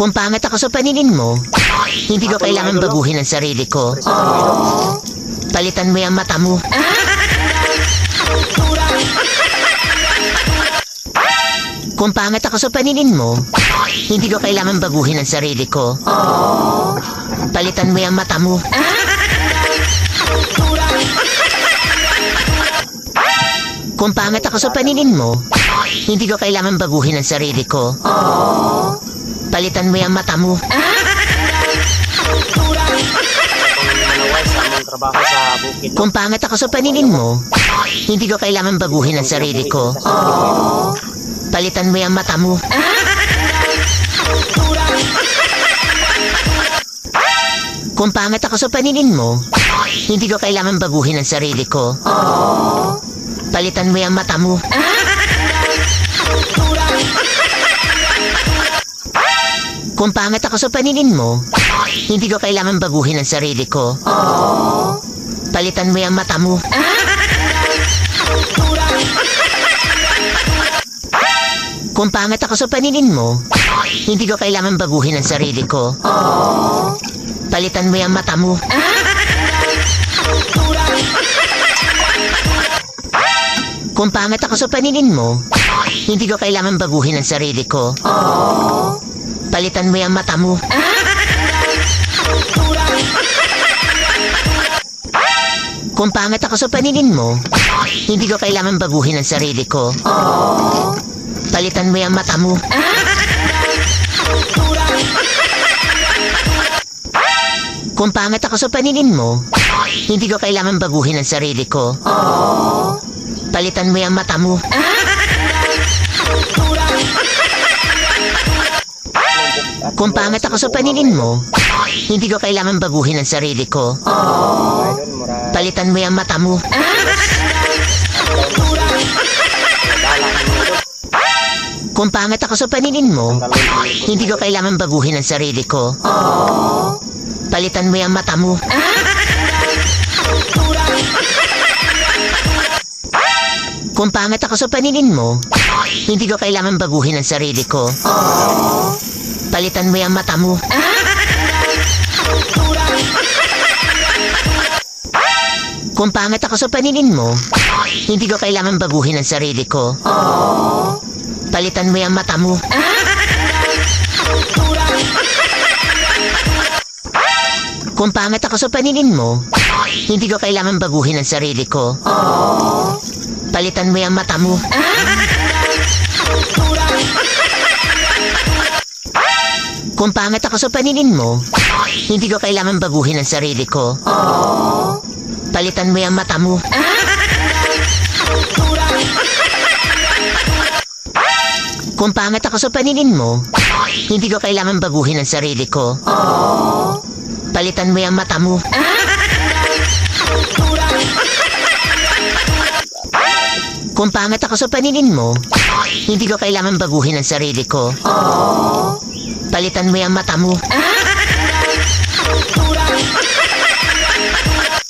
Kung pangit ako sa paningin mo, hindi ko kailangan baguhin ang sarili ko. Palitan mo yung mata mo. Kung pangit ako sa paningin mo, hindi ko kailangan baguhin ang sarili ko. Palitan mo yung mata mo. Kung pangit ako sa paningin mo, hindi ko kailangan baguhin ang sarili ko. Palitan mo yung mata mo. Trabaho sa bukid. Kung pangit ako sa paningin mo, hindi ko kailangan baguhin ang sarili ko. Palitan mo yung mata mo. Kung pangit ako sa paningin mo, hindi ko kailangan baguhin ang sarili ko. Palitan mo yung mata mo. Kung pangit ako sa paningin mo, hindi ko kailangan baguhin ang sarili ko. Palitan mo yung mata mo. Kung pangit ako sa paningin mo, hindi ko kailangan baguhin ang sarili ko. Palitan mo yung mata mo. Kung pangit ako sa paningin mo, hindi ko kailangan baguhin ang sarili ko. Palitan mo yung mata mo. Kung pangit ako sa paningin mo, hindi ko kailangan baguhin ang sarili ko. Palitan mo yung mata mo. Kung pangit ako sa paningin mo, hindi ko kailangan baguhin ang sarili ko. Palitan mo yung mata mo. Kung pangit ako sa paningin mo, hindi ko kailangan baguhin ang sarili ko. Palitan mo yung mata mo. Kung pangit ako sa paningin mo, hindi ko kailangan baguhin ang sarili ko. Palitan mo yung mata mo. Kung pangit ako sa paningin mo, hindi ko kailangan baguhin ang sarili ko. Palitan mo yung mata mo. Kung pangit ako sa paningin mo, hindi ko kailangan baguhin ang sarili ko. Palitan mo yung mata mo. Kung pangit ako sa paningin mo, hindi ko kailangan baguhin ang sarili ko. Palitan mo yung mata mo. Kung pangit ako sa paningin mo, hindi ko kailangan baguhin ang sarili ko. Palitan mo yung mata mo. Kung pangit ako sa paningin mo, hindi ko kailangan baguhin ang sarili ko. Palitan mo yung mata mo. Kung pangit ako sa paningin mo, hindi ko kailangan baguhin ang sarili ko. Palitan mo yung mata mo.